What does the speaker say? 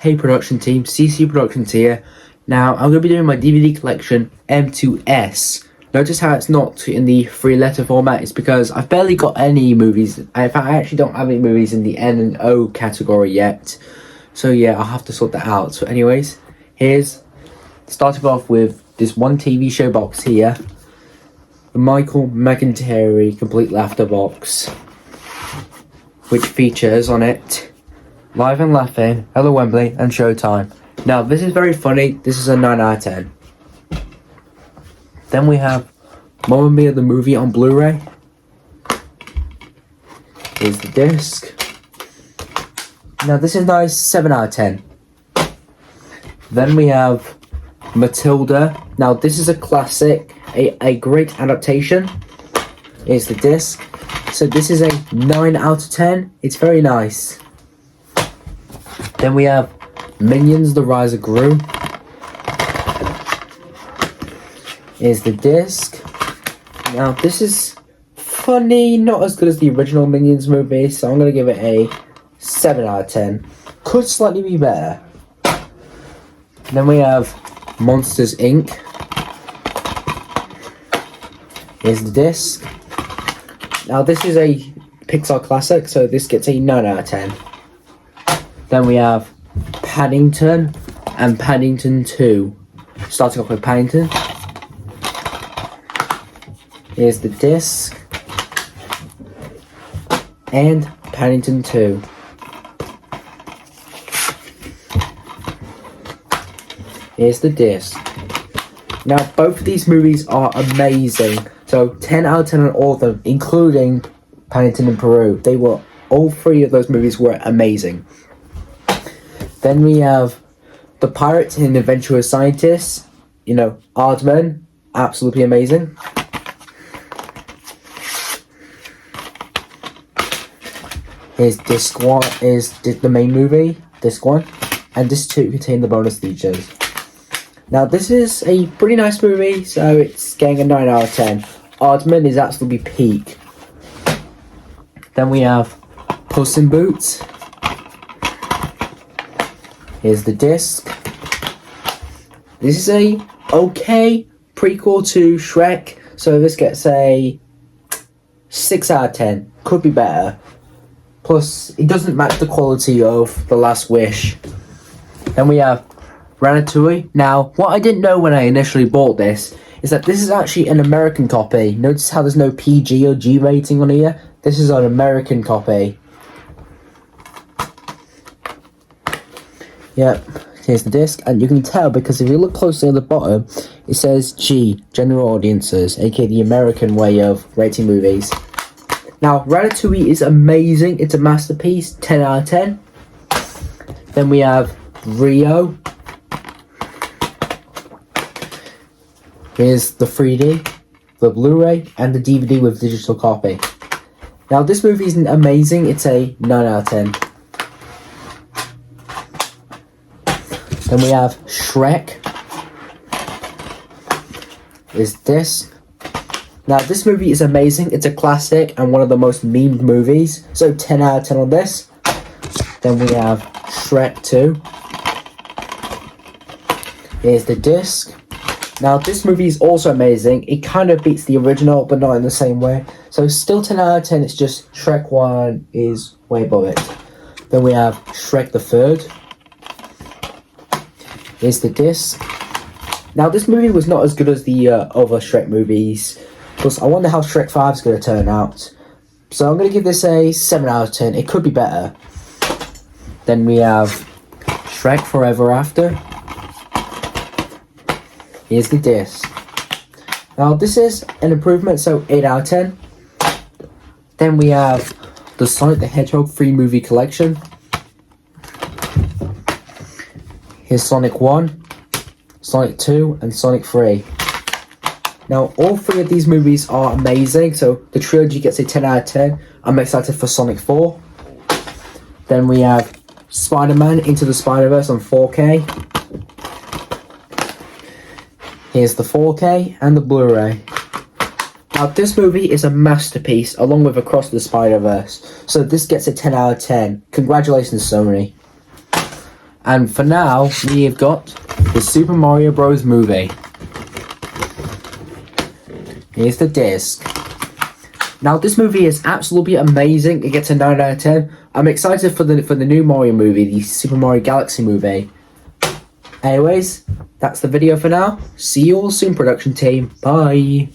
Hey production team, CC Productions here. Now, I'm going to be doing my DVD collection M2S. Notice how it's not in the 3-letter format. It's because I've barely got any movies. In fact, I actually don't have any movies in the N and O category yet. So yeah, I'll have to sort that out. So anyways, starting off with this one TV show box here. The Michael McIntyre Complete Laughter box, which features on it Live and Laughing, Hello Wembley, and Showtime. Now, this is very funny. This is a 9 out of 10. Then we have Mamma Mia the movie on Blu-ray. Here's the disc. Now, this is nice, 7 out of 10. Then we have Matilda. Now, this is a classic, a great adaptation. Here's the disc. So this is a 9 out of 10. It's very nice. Then we have Minions: The Rise of Gru. Here's the disc. Now this is funny, not as good as the original Minions movie, so I'm going to give it a 7 out of 10. Could slightly be better. Then we have Monsters Inc. Here's the disc. Now this is a Pixar classic, so this gets a 9 out of 10. Then we have Paddington and Paddington 2. Starting off with Paddington. Here's the disc. And Paddington 2. Here's the disc. Now both of these movies are amazing. So 10 out of 10 on all of them, including Paddington in Peru. All three of those movies were amazing. Then we have The Pirates and Adventurous Scientists. Aardman, absolutely amazing. Here's disc 1, is the main movie, disc 1. And disc 2 contain the bonus features. Now this is a pretty nice movie, so it's getting a 9 out of 10. Aardman is absolutely peak. Then we have Puss in Boots. Here's the disc. This is a okay prequel to Shrek, so this gets a 6 out of 10. Could be better. Plus, it doesn't match the quality of The Last Wish. Then we have Ratatouille. Now, what I didn't know when I initially bought this is that this is actually an American copy. Notice how there's no PG or G rating on here? This is an American copy. Yep, here's the disc, and you can tell because if you look closely at the bottom, it says G, General Audiences, aka the American way of rating movies. Now, Ratatouille is amazing. It's a masterpiece, 10 out of 10. Then we have Rio. Here's the 3D, the Blu-ray, and the DVD with digital copy. Now, this movie isn't amazing. It's a 9 out of 10. Then we have Shrek. Is this. Now, this movie is amazing. It's a classic and one of the most memed movies. So, 10 out of 10 on this. Then we have Shrek 2. Here's the disc. Now, this movie is also amazing. It kind of beats the original, but not in the same way. So, still 10 out of 10. It's just Shrek 1 is way above it. Then we have Shrek the Third. Here's the disc. Now, this movie was not as good as the other Shrek movies. Plus, I wonder how Shrek 5 is going to turn out. So, I'm going to give this a 7 out of 10. It could be better. Then we have Shrek Forever After. Here's the disc. Now, this is an improvement, so 8 out of 10. Then we have the Sonic the Hedgehog 3 movie collection. Here's Sonic 1, Sonic 2, and Sonic 3. Now, all three of these movies are amazing, so the trilogy gets a 10 out of 10. I'm excited for Sonic 4. Then we have Spider-Man Into the Spider-Verse on 4K. Here's the 4K and the Blu-ray. Now, this movie is a masterpiece, along with Across the Spider-Verse. So this gets a 10 out of 10. Congratulations, Sony. And for now, we have got the Super Mario Bros. Movie. Here's the disc. Now, this movie is absolutely amazing. It gets a 9 out of 10. I'm excited for the new Mario movie, the Super Mario Galaxy movie. Anyways, that's the video for now. See you all soon, production team. Bye.